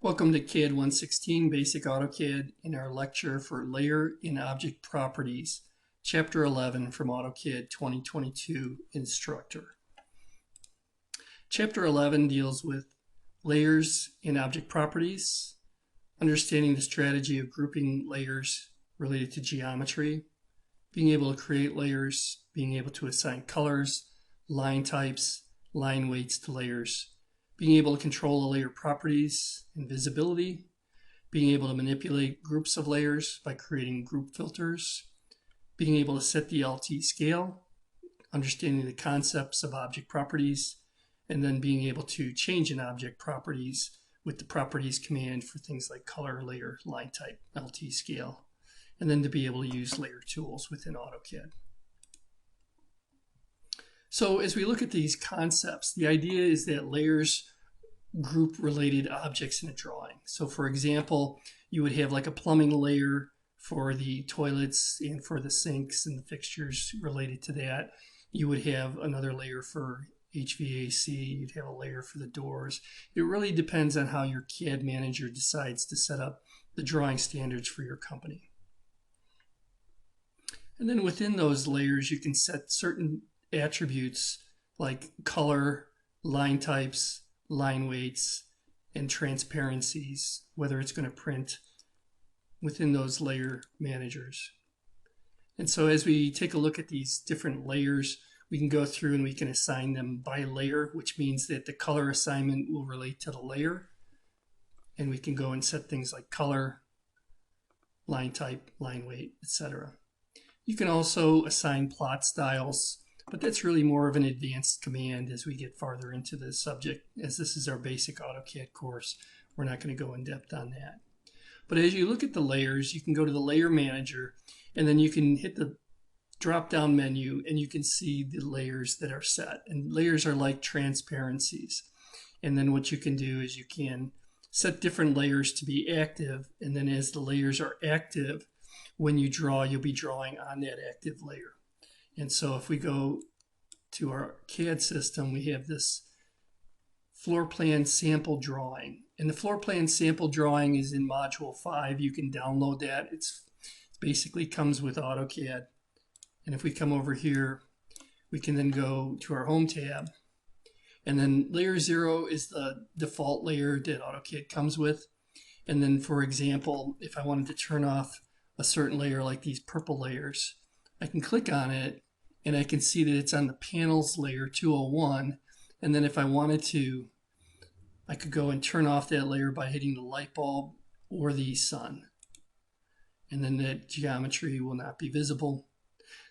Welcome to CAD 116 Basic AutoCAD in our lecture for Layer and Object Properties, Chapter 11 from AutoCAD 2022 Instructor. Chapter 11 deals with layers and object properties, understanding the strategy of grouping layers related to geometry, being able to create layers, being able to assign colors, line types, line weights to layers, being able to control the layer properties and visibility, being able to manipulate groups of layers by creating group filters, being able to set the LT scale, understanding the concepts of object properties, and then being able to change an object properties with the properties command for things like color, layer, line type, LT scale, and then to be able to use layer tools within AutoCAD. So as we look at these concepts, the idea is that layers group related objects in a drawing. So for example, you would have like a plumbing layer for the toilets and for the sinks and the fixtures related to that. You would have another layer for HVAC, you'd have a layer for the doors. It really depends on how your CAD manager decides to set up the drawing standards for your company. And then within those layers, you can set certain attributes like color, line types, line weights, and transparencies, whether it's going to print within those layer managers. And so as we take a look at these different layers, we can go through and we can assign them by layer, which means that the color assignment will relate to the layer. And we can go and set things like color, line type, line weight, etc. You can also assign plot styles, but that's really more of an advanced command as we get farther into this subject. As this is our basic AutoCAD course, we're not going to go in depth on that. But as you look at the layers, you can go to the layer manager and then you can hit the drop down menu and you can see the layers that are set. And layers are like transparencies. And then what you can do is you can set different layers to be active, and then as the layers are active, when you draw, you'll be drawing on that active layer. And so if we go to our CAD system, we have this floor plan sample drawing. And the floor plan sample drawing is in Module 5. You can download that. It basically comes with AutoCAD. And if we come over here, we can then go to our Home tab. And then Layer 0 is the default layer that AutoCAD comes with. And then, for example, if I wanted to turn off a certain layer like these purple layers, I can click on it and I can see that it's on the panels layer 201. And then if I wanted to, I could go and turn off that layer by hitting the light bulb or the sun. And then that geometry will not be visible.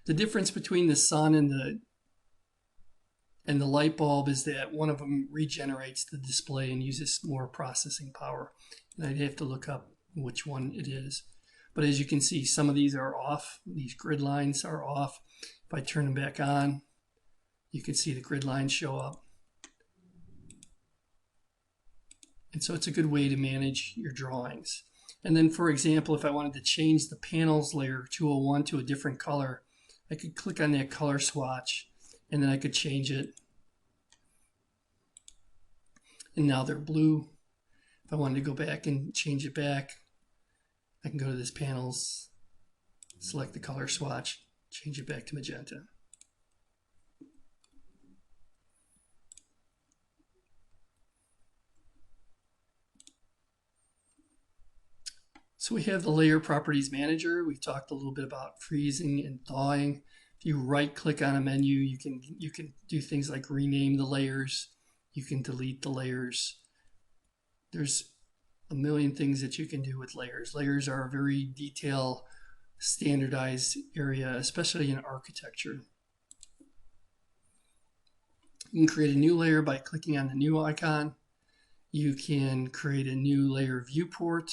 The difference between the sun and the light bulb is that one of them regenerates the display and uses more processing power. And I'd have to look up which one it is. But as you can see, some of these are off. These grid lines are off. If I turn them back on, you can see the grid lines show up. And so it's a good way to manage your drawings. And then, for example, if I wanted to change the panels layer 201 to a different color, I could click on that color swatch and then I could change it. And now they're blue. If I wanted to go back and change it back, I can go to this panels, select the color swatch, change it back to magenta. So we have the Layer Properties Manager. We talked a little bit about freezing and thawing. If you right click on a menu, you can do things like rename the layers. You can delete the layers. There's a million things that you can do with layers. Layers are a very detailed, standardized area, especially in architecture. You can create a new layer by clicking on the new icon. You can create a new layer viewport.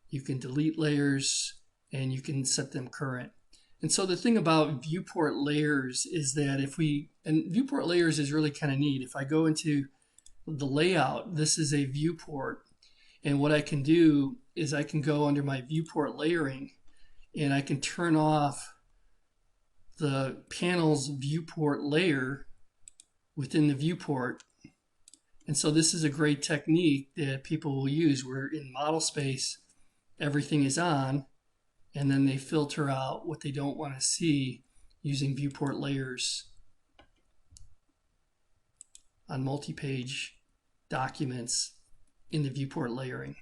You can delete layers and you can set them current. And so the thing about viewport layers is that viewport layers is really kind of neat. If I go into the layout, this is a viewport. And what I can do is I can go under my viewport layering and I can turn off the panel's viewport layer within the viewport And so this is a great technique that people will use where in model space, everything is on, and then they filter out what they don't want to see using viewport layers on multi-page documents in the viewport layering.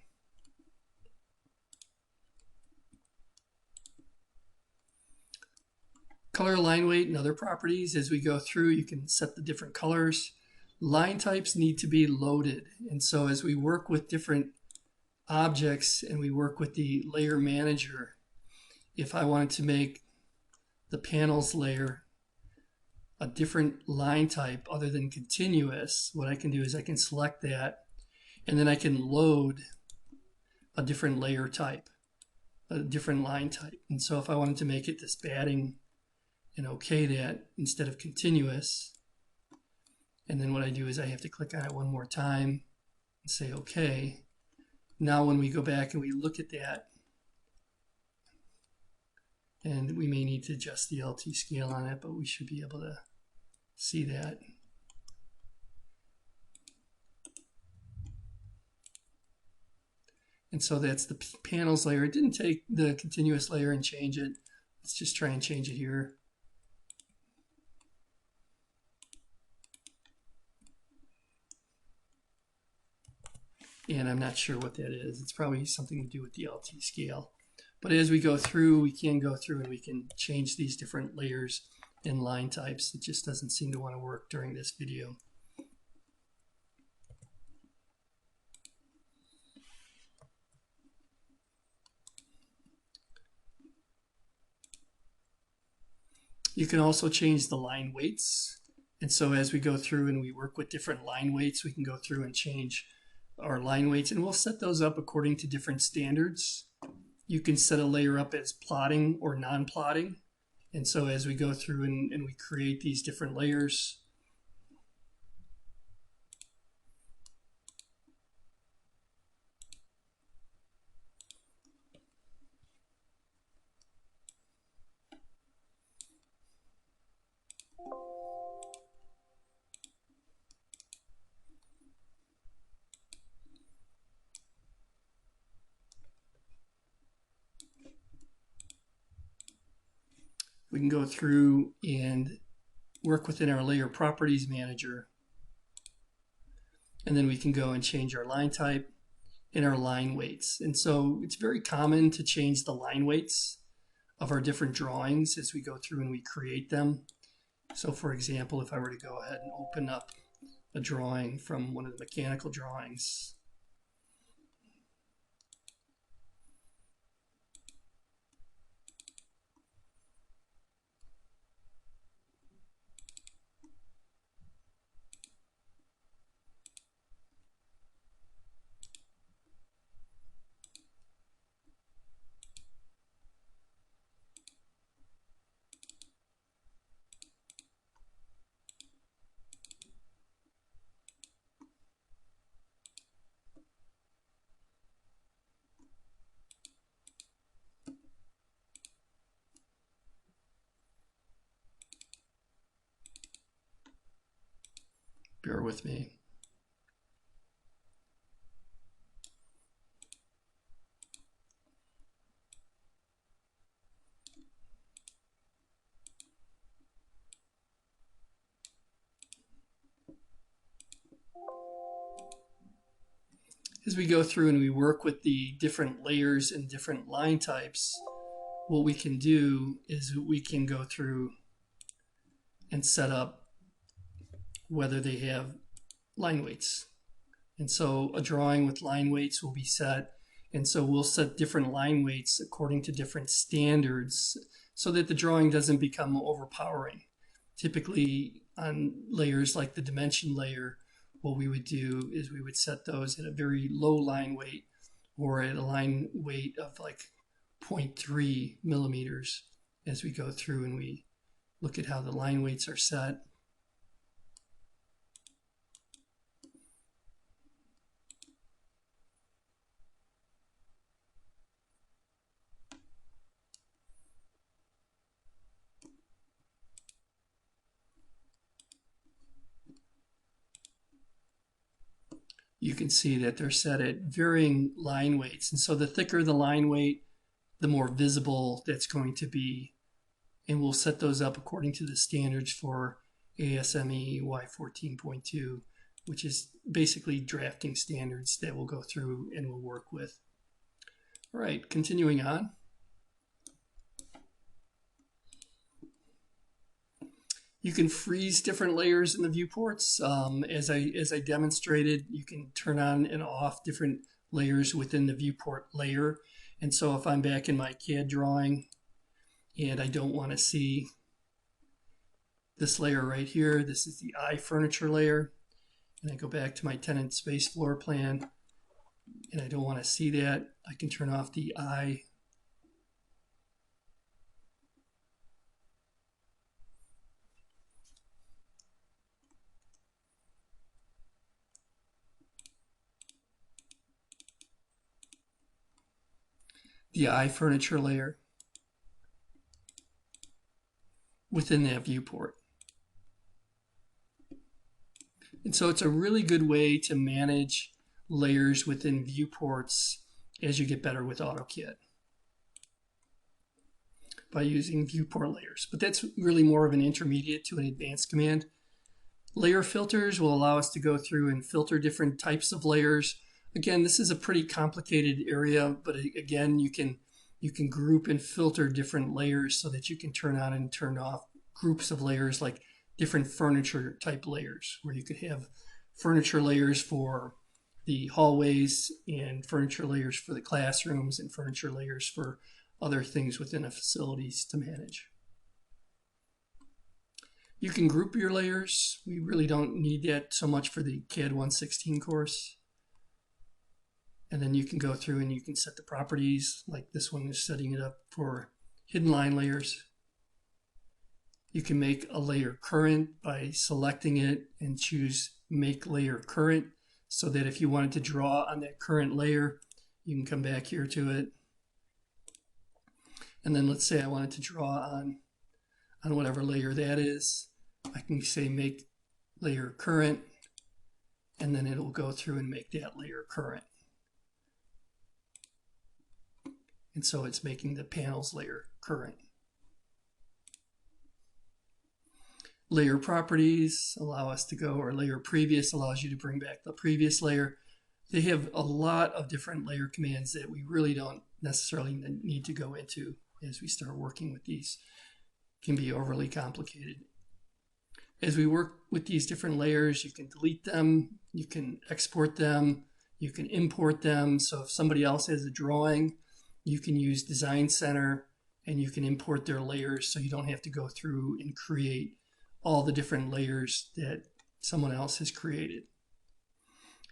Color, line weight, and other properties. As we go through, you can set the different colors. Line types need to be loaded. And so as we work with different objects and we work with the layer manager, if I wanted to make the panels layer a different line type other than continuous, what I can do is I can select that, and then I can load a different layer type, a different line type. And so if I wanted to make it this batting and OK that instead of continuous, and then what I do is I have to click on it one more time and say OK. Now when we go back and we look at that, and we may need to adjust the LT scale on it, but we should be able to see that. And so that's the panels layer. It didn't take the continuous layer and change it. Let's just try and change it here. And I'm not sure what that is. It's probably something to do with the LT scale. But as we go through, we can go through and we can change these different layers and line types. It just doesn't seem to want to work during this video. You can also change the line weights. And so as we go through and we work with different line weights, we can go through and change our line weights, and we'll set those up according to different standards. You can set a layer up as plotting or non-plotting. And so as we go through and we create these different layers, we can go through and work within our layer properties manager. And then we can go and change our line type and our line weights. And so it's very common to change the line weights of our different drawings as we go through and we create them. So for example, if I were to go ahead and open up a drawing from one of the mechanical drawings, bear with me. As we go through and we work with the different layers and different line types, what we can do is we can go through and set up whether they have line weights. And so a drawing with line weights will be set. And so we'll set different line weights according to different standards so that the drawing doesn't become overpowering. Typically on layers like the dimension layer, what we would do is we would set those at a very low line weight or at a line weight of like 0.3 millimeters as we go through and we look at how the line weights are set. can see that they're set at varying line weights. And so the thicker the line weight, the more visible that's going to be. And we'll set those up according to the standards for ASME Y14.2, which is basically drafting standards that we'll go through and we'll work with. All right, continuing on. You can freeze different layers in the viewports. As I demonstrated, you can turn on and off different layers within the viewport layer. And so if I'm back in my CAD drawing and I don't want to see this layer right here, this is the I furniture layer, and I go back to my tenant space floor plan and I don't want to see that, I can turn off the I. The I furniture layer within that viewport. And so it's a really good way to manage layers within viewports as you get better with AutoCAD by using viewport layers. But that's really more of an intermediate to an advanced command. Layer filters will allow us to go through and filter different types of layers. Again, this is a pretty complicated area, but again, you can group and filter different layers so that you can turn on and turn off groups of layers, like different furniture type layers, where you could have furniture layers for the hallways and furniture layers for the classrooms and furniture layers for other things within a facilities to manage. You can group your layers. We really don't need that so much for the CAD 116 course. And then you can go through and you can set the properties, like this one is setting it up for hidden line layers. You can make a layer current by selecting it and choose Make Layer Current, so that if you wanted to draw on that current layer, you can come back here to it. And then let's say I wanted to draw on whatever layer that is. I can say Make Layer Current, and then it'll go through and make that layer current. And so it's making the panels layer current. Layer properties allow us to go, or layer previous allows you to bring back the previous layer. They have a lot of different layer commands that we really don't necessarily need to go into as we start working with these. It can be overly complicated. As we work with these different layers, you can delete them, you can export them, you can import them. So if somebody else has a drawing, you can use Design Center and you can import their layers so you don't have to go through and create all the different layers that someone else has created.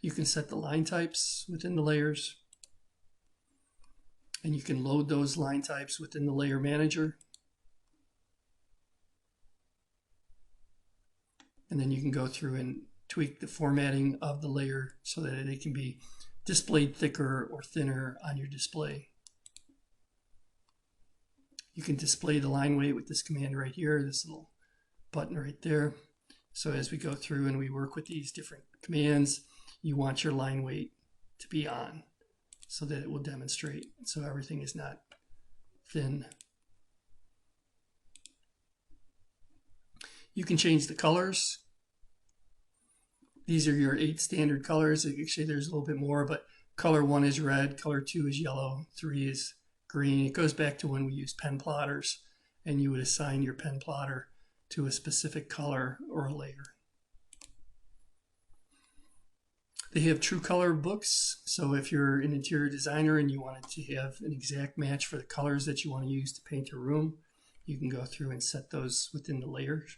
You can set the line types within the layers, and you can load those line types within the layer manager. And then you can go through and tweak the formatting of the layer so that they can be displayed thicker or thinner on your display. You can display the line weight with this command right here, this little button right there. So as we go through and we work with these different commands, you want your line weight to be on so that it will demonstrate, so everything is not thin. You can change the colors. These are your 8 standard colors. Actually, there's a little bit more, but color 1 is red, color 2 is yellow, 3 is green. It goes back to when we used pen plotters, and you would assign your pen plotter to a specific color or a layer. They have true color books, so if you're an interior designer and you wanted to have an exact match for the colors that you want to use to paint your room, you can go through and set those within the layers.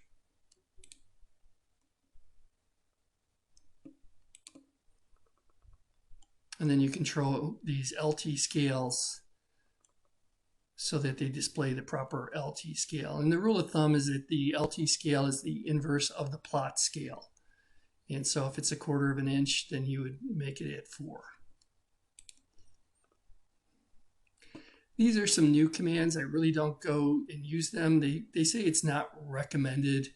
And then you control these LT scales so that they display the proper LT scale. And the rule of thumb is that the LT scale is the inverse of the plot scale. And so if it's 1/4 of an inch, then you would make it at 4. These are some new commands. I really don't go and use them. They say it's not recommended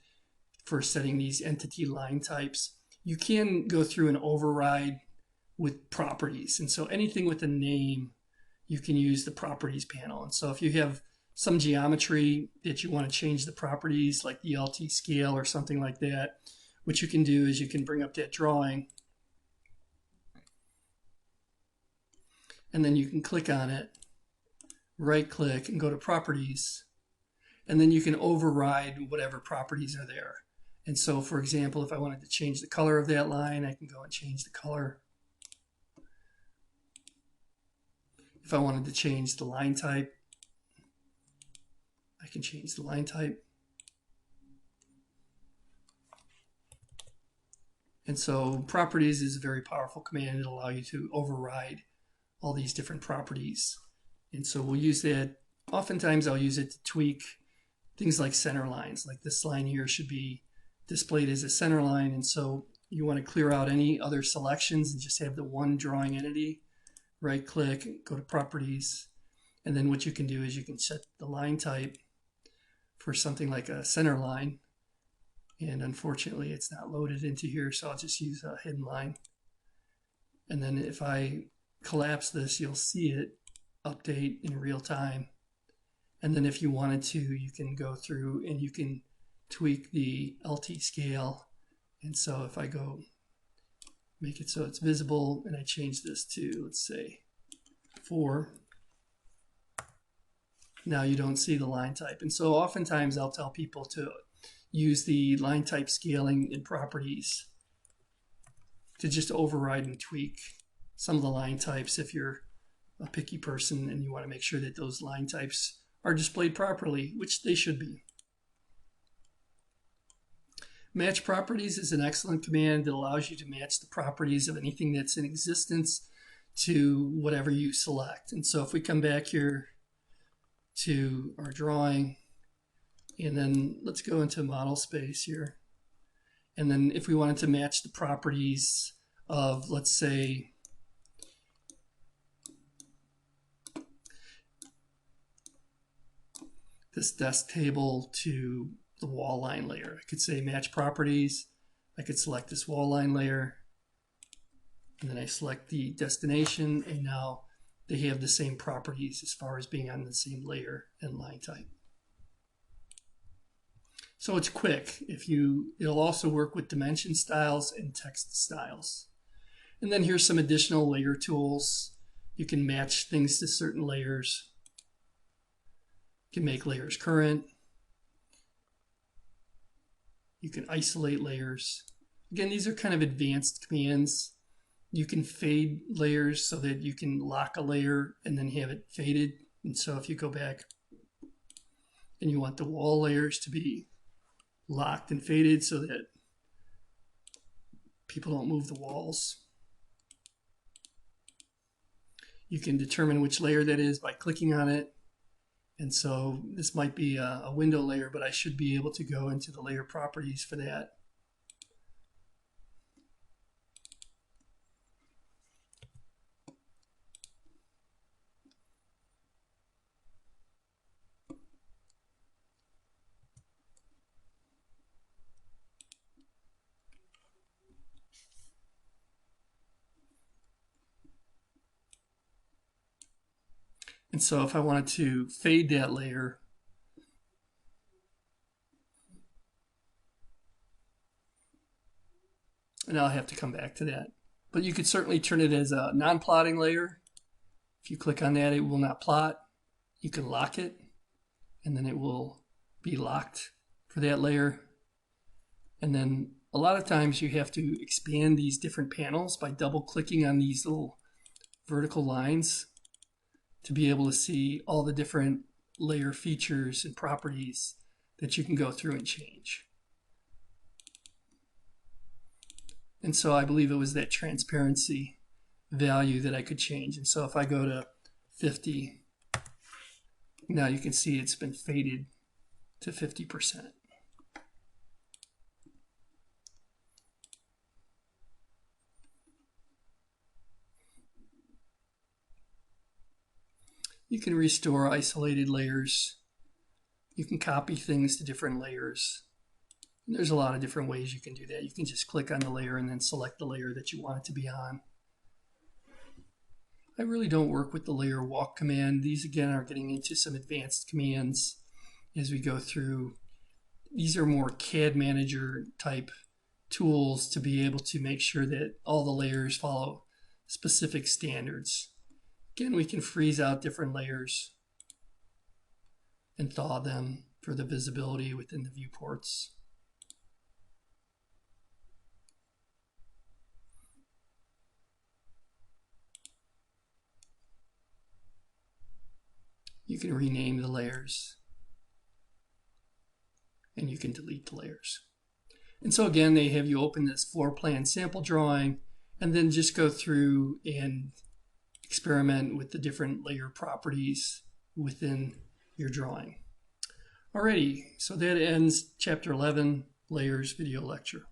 for setting these entity line types. You can go through and override with properties. And so anything with a name, you can use the properties panel. And so if you have some geometry that you want to change the properties, like the LT scale or something like that, what you can do is you can bring up that drawing, and then you can click on it, right click, and go to properties, and then you can override whatever properties are there. And so, for example, if I wanted to change the color of that line, I can go and change the color. If I wanted to change the line type, I can change the line type. And so properties is a very powerful command. It'll allow you to override all these different properties. And so we'll use that. Oftentimes I'll use it to tweak things like center lines. Like this line here should be displayed as a center line. And so you want to clear out any other selections and just have the one drawing entity. Right click, go to properties. And then what you can do is you can set the line type for something like a center line. And unfortunately it's not loaded into here, so I'll just use a hidden line. And then if I collapse this, you'll see it update in real time. And then if you wanted to, you can go through and you can tweak the LT scale. And so if I go make it so it's visible and I change this to, let's say, 4, now you don't see the line type. And so oftentimes I'll tell people to use the line type scaling in properties to just override and tweak some of the line types if you're a picky person and you want to make sure that those line types are displayed properly, which they should be. Match properties is an excellent command that allows you to match the properties of anything that's in existence to whatever you select. And so if we come back here to our drawing, and then let's go into model space here. And then if we wanted to match the properties of, let's say, this desk table to the wall line layer, I could say match properties. I could select this wall line layer, and then I select the destination, and now they have the same properties as far as being on the same layer and line type. So it's quick. It'll also work with dimension styles and text styles. And then here's some additional layer tools. You can match things to certain layers. You can make layers current. You can isolate layers. Again, these are kind of advanced commands. You can fade layers so that you can lock a layer and then have it faded. And so if you go back and you want the wall layers to be locked and faded so that people don't move the walls, you can determine which layer that is by clicking on it. And so this might be a window layer, but I should be able to go into the layer properties for that. And so if I wanted to fade that layer, and I'll have to come back to that, but you could certainly turn it as a non-plotting layer. If you click on that, it will not plot. You can lock it, and then it will be locked for that layer. And then a lot of times you have to expand these different panels by double clicking on these little vertical lines to be able to see all the different layer features and properties that you can go through and change. And so I believe it was that transparency value that I could change. And so if I go to 50, now you can see it's been faded to 50%. You can restore isolated layers. You can copy things to different layers. And there's a lot of different ways you can do that. You can just click on the layer and then select the layer that you want it to be on. I really don't work with the layer walk command. These again are getting into some advanced commands as we go through. These are more CAD manager type tools to be able to make sure that all the layers follow specific standards. Again, we can freeze out different layers and thaw them for the visibility within the viewports. You can rename the layers and you can delete the layers. And so again, they have you open this floor plan sample drawing and then just go through and experiment with the different layer properties within your drawing. Alrighty, so that ends Chapter 11, Layers video lecture.